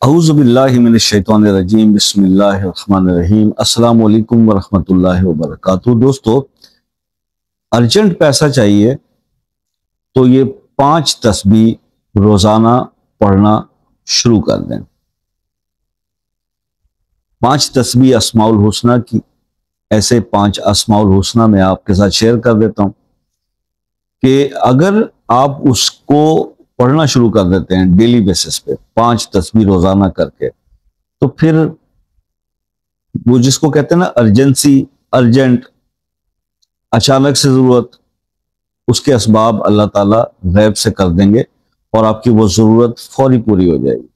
اعوذ باللہ من الشیطان الرجیم بسم اللہ الرحمن الرحیم السلام علیکم ورحمۃ اللہ وبرکاتہ۔ دوستو، ارجنٹ پیسہ چاہیے تو یہ 5 تسبیح روزانہ پڑھنا شروع کر دیں۔ 5 تسبیح اسماء الحسنہ کی، ایسے 5 اسماء الحسنہ میں آپ کے ساتھ شیئر کر دیتا ہوں کہ اگر آپ اس کو پڑھنا شروع کر دیتے ہیں ڈیلی بیسس پہ 5 تسبیح روزانہ کر کے، تو پھر وہ جس کو کہتے ہیں نا ارجنسی، ارجنٹ، اچانک سے ضرورت، اس کے اسباب اللہ تعالیٰ غیب سے کر دیں گے اور آپ کی وہ ضرورت فوری پوری ہو جائے گی۔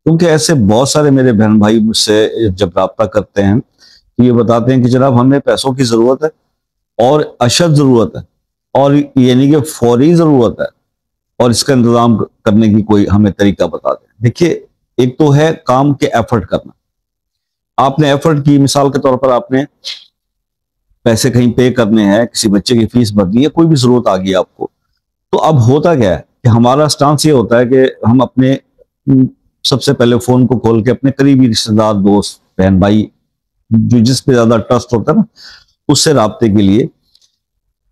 کیونکہ ایسے بہت سارے میرے بہن بھائی مجھ سے جب رابطہ کرتے ہیں تو یہ بتاتے ہیں کہ جناب ہمیں پیسوں کی ضرورت ہے اور اشد ضرورت ہے، اور یعنی کہ فوری ضرورت ہے، اور اس کا انتظام کرنے کی کوئی ہمیں طریقہ بتا دیں۔ دیکھیے، ایک تو ہے کام کے ایفرٹ کرنا۔ آپ نے ایفرٹ کی، مثال کے طور پر آپ نے پیسے کہیں پے کرنے ہیں، کسی بچے کی فیس بھرنی ہے، کوئی بھی ضرورت آ گئی آپ کو، تو اب ہوتا کیا ہے کہ ہمارا سٹانس یہ ہوتا ہے کہ ہم اپنے سب سے پہلے فون کو کھول کے اپنے قریبی رشتے دار، دوست، بہن بھائی، جو جس پہ زیادہ ٹرسٹ ہوتا ہے نا، اس سے رابطے کے لیے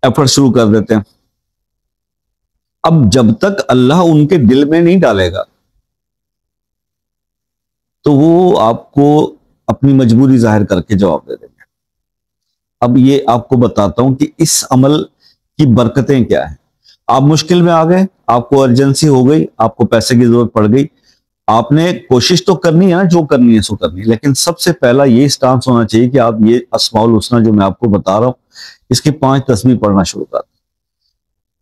ایفرٹ شروع کر دیتے ہیں۔ اب جب تک اللہ ان کے دل میں نہیں ڈالے گا تو وہ آپ کو اپنی مجبوری ظاہر کر کے جواب دے دیں گے۔ اب یہ آپ کو بتاتا ہوں کہ اس عمل کی برکتیں کیا ہیں۔ آپ مشکل میں آ گئے، آپ کو ارجنسی ہو گئی، آپ کو پیسے کی ضرورت پڑ گئی، آپ نے کوشش تو کرنی ہے نا، جو کرنی ہے سو کرنی ہے، لیکن سب سے پہلا یہ سٹانس ہونا چاہیے کہ آپ یہ اسماء الحسنہ جو میں آپ کو بتا رہا ہوں، اس کی 5 تسبیح پڑھنا شروع کر دیں،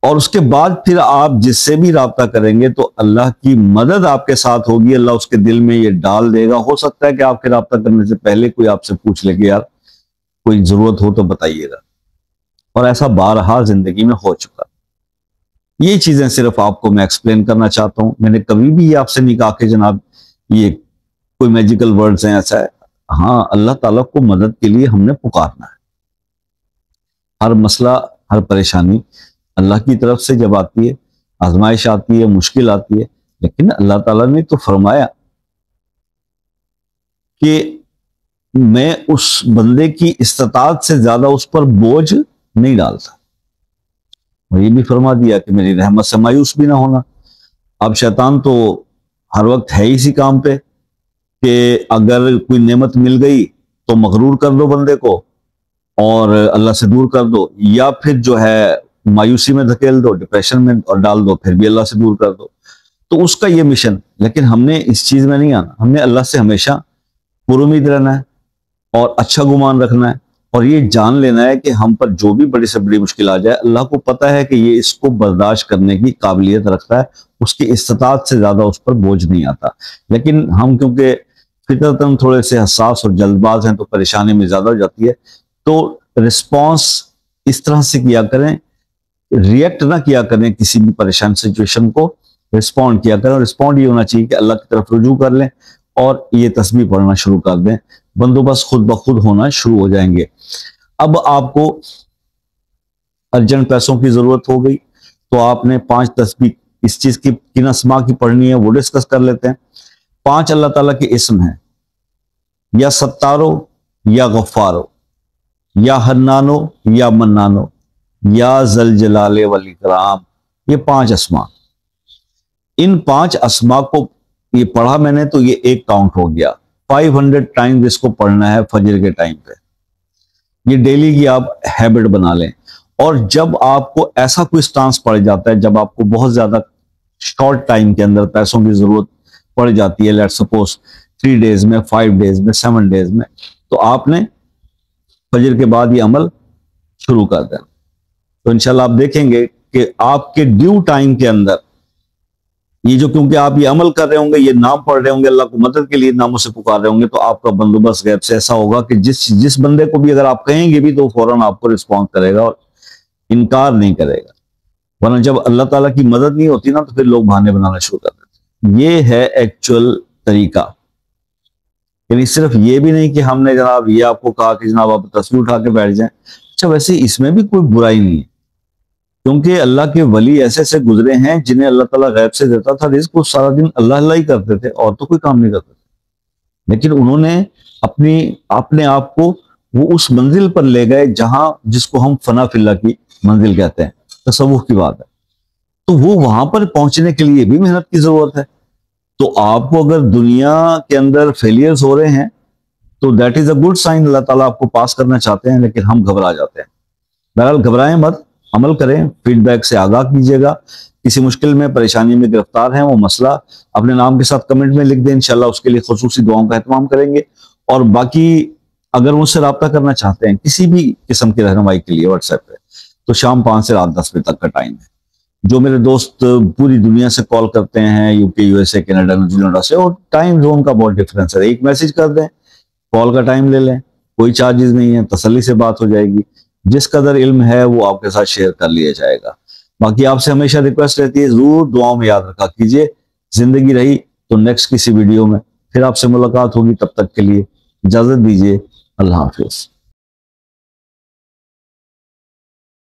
اور اس کے بعد پھر آپ جس سے بھی رابطہ کریں گے تو اللہ کی مدد آپ کے ساتھ ہوگی، اللہ اس کے دل میں یہ ڈال دے گا۔ ہو سکتا ہے کہ آپ کے رابطہ کرنے سے پہلے کوئی آپ سے پوچھ لے کہ یار کوئی ضرورت ہو تو بتائیے گا، اور ایسا بارہا زندگی میں ہو چکا۔ یہ چیزیں صرف آپ کو میں ایکسپلین کرنا چاہتا ہوں۔ میں نے کبھی بھی یہ آپ سے نہیں کہا کہ جناب یہ کوئی میجیکل ورڈز ہیں، ایسا ہے۔ ہاں، اللہ تعالیٰ کو مدد کے لیے ہم نے پکارنا ہے۔ ہر مسئلہ، ہر پریشانی اللہ کی طرف سے جب آتی ہے، آزمائش آتی ہے، مشکل آتی ہے، لیکن اللہ تعالیٰ نے تو فرمایا کہ میں اس بندے کی استطاعت سے زیادہ اس پر بوجھ نہیں ڈالتا، اور یہ بھی فرما دیا کہ میری رحمت سے مایوس بھی نہ ہونا۔ اب شیطان تو ہر وقت ہے اسی کام پہ کہ اگر کوئی نعمت مل گئی تو مغرور کر دو بندے کو اور اللہ سے دور کر دو، یا پھر جو ہے مایوسی میں دھکیل دو، ڈپریشن میں اور ڈال دو، پھر بھی اللہ سے دور کر دو۔ تو اس کا یہ مشن، لیکن ہم نے اس چیز میں نہیں آنا۔ ہم نے اللہ سے ہمیشہ پر امید رہنا ہے اور اچھا گمان رکھنا ہے، اور یہ جان لینا ہے کہ ہم پر جو بھی بڑی سے بڑی مشکل آ جائے، اللہ کو پتہ ہے کہ یہ اس کو برداشت کرنے کی قابلیت رکھتا ہے، اس کی استطاعت سے زیادہ اس پر بوجھ نہیں آتا۔ لیکن ہم کیونکہ فطرتاً تھوڑے سے حساس اور جلد باز ہیں تو پریشانی میں زیادہ ہو جاتی ہے۔ تو رسپانس اس طرح سے کیا کریں، ریئیکٹ نہ کیا کریں کسی بھی پریشان سچویشن کو، رسپونڈ کیا کریں، اور رسپونڈ یہ ہونا چاہیے کہ اللہ کی طرف رجوع کر لیں اور یہ تسبیح پڑھنا شروع کر دیں، بندوبست خود بخود ہونا شروع ہو جائیں گے۔ اب آپ کو ارجنٹ پیسوں کی ضرورت ہو گئی تو آپ نے 5 تسبیح اس چیز کی کن اسماء کی پڑھنی ہے وہ ڈسکس کر لیتے ہیں۔ 5 اللہ تعالیٰ کے اسم ہیں، یا ستارو، یا غفارو، یا حنانو، یا منانو، یا ذل جلال والاکرام۔ یہ 5 اسماء، ان 5 اسماء کو یہ پڑھا میں نے تو یہ ایک کاؤنٹ ہو گیا۔ 500 ٹائم اس کو پڑھنا ہے فجر کے ٹائم پہ۔ یہ ڈیلی کی آپ ہیبٹ بنا لیں، اور جب آپ کو ایسا کوئی سٹانس پڑ جاتا ہے، جب آپ کو بہت زیادہ شارٹ ٹائم کے اندر پیسوں کی ضرورت پڑ جاتی ہے، لیٹ سپوز 3 ڈیز میں، 5 ڈیز میں، 7 ڈیز میں، تو آپ نے فجر کے بعد یہ عمل شروع کر دینا۔ تو انشاءاللہ آپ دیکھیں گے کہ آپ کے ڈیو ٹائم کے اندر یہ جو، کیونکہ آپ یہ عمل کر رہے ہوں گے، یہ نام پڑھ رہے ہوں گے، اللہ کو مدد کے لیے ناموں سے پکار رہے ہوں گے، تو آپ کا بندوبست غیب سے ایسا ہوگا کہ جس بندے کو بھی اگر آپ کہیں گے بھی تو فوراً آپ کو رسپانس کرے گا اور انکار نہیں کرے گا۔ ورنہ جب اللہ تعالیٰ کی مدد نہیں ہوتی نا تو پھر لوگ بہانے بنانا شروع کر دیتے ہیں۔ یہ ہے ایکچوئل طریقہ، یعنی صرف یہ بھی نہیں کہ ہم نے جناب یہ آپ کو کہا کہ جناب آپ تصویر اٹھا کے بیٹھ جائیں۔ اچھا، ویسے اس میں بھی کوئی برائی نہیں ہے، کیونکہ اللہ کے ولی ایسے ایسے گزرے ہیں جنہیں اللہ تعالیٰ غیب سے دیتا تھا رزق، وہ سارا دن اللہ اللہ ہی کرتے تھے اور تو کوئی کام نہیں کرتے تھے، لیکن انہوں نے اپنے آپ کو وہ اس منزل پر لے گئے جہاں جس کو ہم فنا فی اللہ کی منزل کہتے ہیں، تصوف کی بات ہے، تو وہ وہاں پر پہنچنے کے لیے بھی محنت کی ضرورت ہے۔ تو آپ کو اگر دنیا کے اندر فیلئرز ہو رہے ہیں تو that is a good sign, Allah تعالیٰ آپ کو پاس کرنا چاہتے ہیں، لیکن ہم گھبرا جاتے ہیں۔ بہرحال گھبرائیں مت، عمل کریں، فیڈ بیک سے آگاہ کیجیے گا، کسی مشکل میں پریشانی میں گرفتار ہیں وہ مسئلہ اپنے نام کے ساتھ کمنٹ میں لکھ دیں، انشاءاللہ اس کے لیے خصوصی دعاؤں کا اہتمام کریں گے۔ اور باقی اگر مجھ سے رابطہ کرنا چاہتے ہیں کسی بھی قسم کی رہنمائی کے لیے واٹس ایپ پہ، تو شام 5 سے رات 10 بجے تک کا ٹائم ہے۔ جو میرے دوست پوری دنیا سے کال کرتے ہیں، یو کے، U S A, Canada, New Zealand سے، اور ٹائم زون کا بہت ڈفرینس ہے، ایک میسج کر دیں، کال کا ٹائم لے لیں، کوئی چارجز نہیں ہے، تسلی سے بات ہو جائے گی، جس قدر علم ہے وہ آپ کے ساتھ شیئر کر لیا جائے گا۔ باقی آپ سے ہمیشہ ریکویسٹ رہتی ہے ضرور دعاؤں میں یاد رکھا کیجئے، زندگی رہی تو نیکسٹ کسی ویڈیو میں پھر آپ سے ملاقات ہوگی، تب تک کے لیے اجازت دیجیے، اللہ حافظ۔